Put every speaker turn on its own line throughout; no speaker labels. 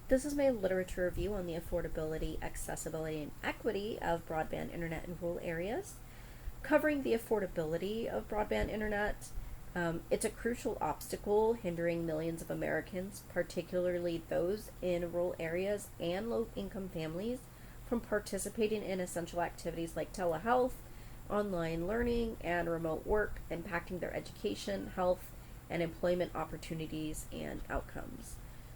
This is my literature review on the affordability, accessibility, and equity of broadband internet in rural areas. Covering the affordability of broadband internet, it's a crucial obstacle hindering millions of Americans, particularly those in rural areas and low income families, from participating in essential activities like telehealth, online learning, and remote work, impacting their education, health, and employment opportunities and outcomes.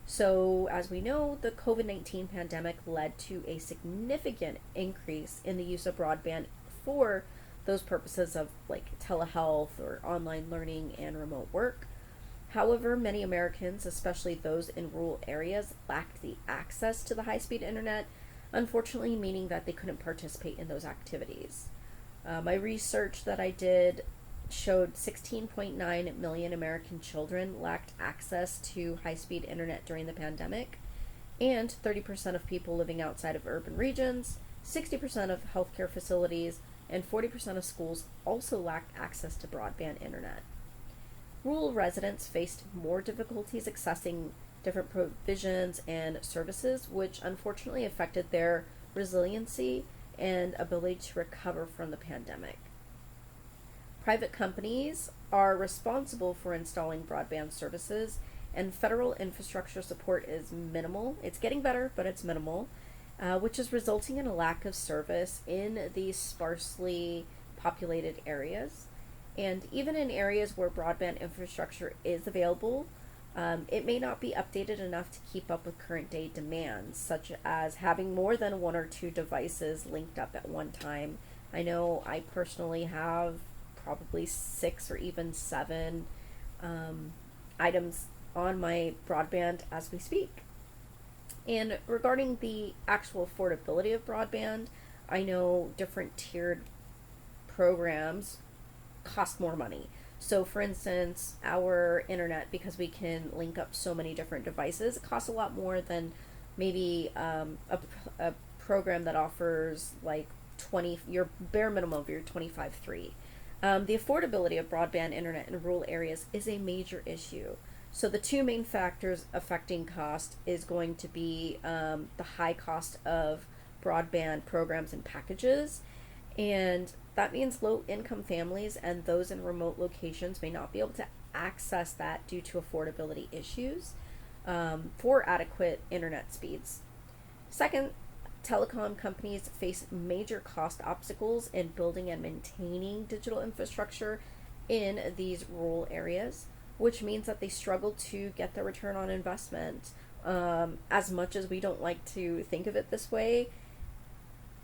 So, as we know, the COVID-19 pandemic led to a significant increase in the use of broadband for those purposes of like telehealth or online learning and remote work. However, many Americans, especially those in rural areas, lacked the access to the high speed internet, unfortunately, meaning that they couldn't participate in those activities. My research that I did showed 16.9 million American children lacked access to high speed internet during the pandemic, and 30% of people living outside of urban regions, 60% of healthcare facilities, and 40% of schools also lacked access to broadband internet. Rural residents faced more difficulties accessing different provisions and services, which unfortunately affected their resiliency and ability to recover from the pandemic. Private companies are responsible for installing broadband services, and federal infrastructure support is minimal. It's getting better, but it's minimal, which is resulting in a lack of service in these sparsely populated areas. And even in areas where broadband infrastructure is available, it may not be updated enough to keep up with current day demands, such as having more than one or two devices linked up at one time. I know I personally have probably 6 or even 7 items on my broadband as we speak. And regarding the actual affordability of broadband, I know different tiered programs cost more money. So, for instance, our internet, because we can link up so many different devices, it costs a lot more than maybe a program that offers like 20, your bare minimum of your 25.3. The affordability of broadband internet in rural areas is a major issue. So the two main factors affecting cost is going to be the high cost of broadband programs and packages, and that means low income families and those in remote locations may not be able to access that due to affordability issues for adequate internet speeds. Second, telecom companies face major cost obstacles in building and maintaining digital infrastructure in these rural areas, which means that they struggle to get the return on investment. As much as we don't like to think of it this way,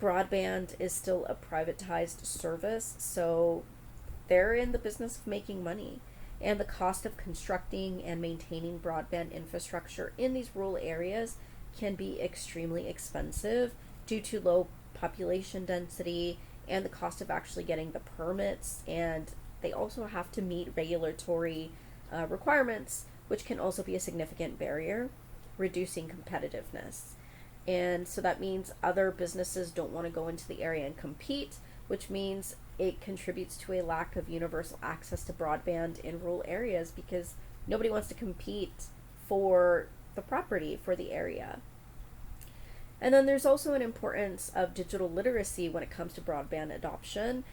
broadband is still a privatized service, so they're in the business of making money. And the cost of constructing and maintaining broadband infrastructure in these rural areas can be extremely expensive due to low population density and the cost of actually getting the permits. And they also have to meet regulatory requirements, which can also be a significant barrier, reducing competitiveness. And so that means other businesses don't want to go into the area and compete, which means it contributes to a lack of universal access to broadband in rural areas because nobody wants to compete for the property for the area. And then there's also an importance of digital literacy when it comes to broadband adoption,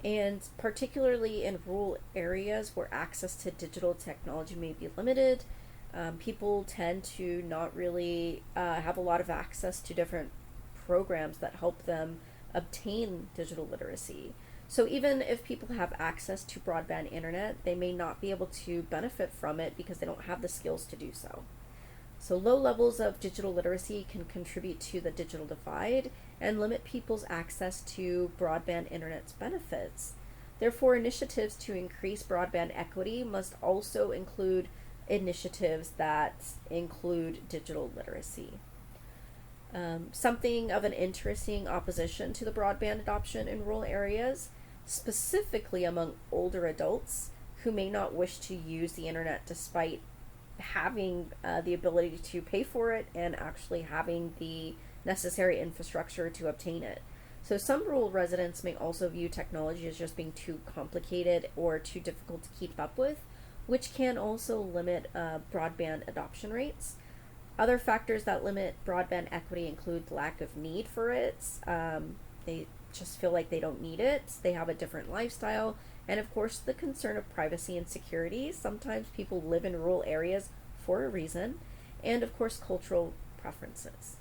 and particularly in rural areas where access to digital technology may be limited. People tend to not really have a lot of access to different programs that help them obtain digital literacy. So even if people have access to broadband internet, they may not be able to benefit from it because they don't have the skills to do so. So low levels of digital literacy can contribute to the digital divide and limit people's access to broadband internet's benefits. Therefore, initiatives to increase broadband equity must also include initiatives that include digital literacy. Something of an interesting opposition to the broadband adoption in rural areas, specifically among older adults who may not wish to use the internet despite having the ability to pay for it and actually having the necessary infrastructure to obtain it. So some rural residents may also view technology as just being too complicated or too difficult to keep up with, which can also limit broadband adoption rates. Other factors that limit broadband equity include lack of need for it. They just feel like they don't need it. They have a different lifestyle. And of course, the concern of privacy and security. Sometimes people live in rural areas for a reason. And of course, cultural preferences.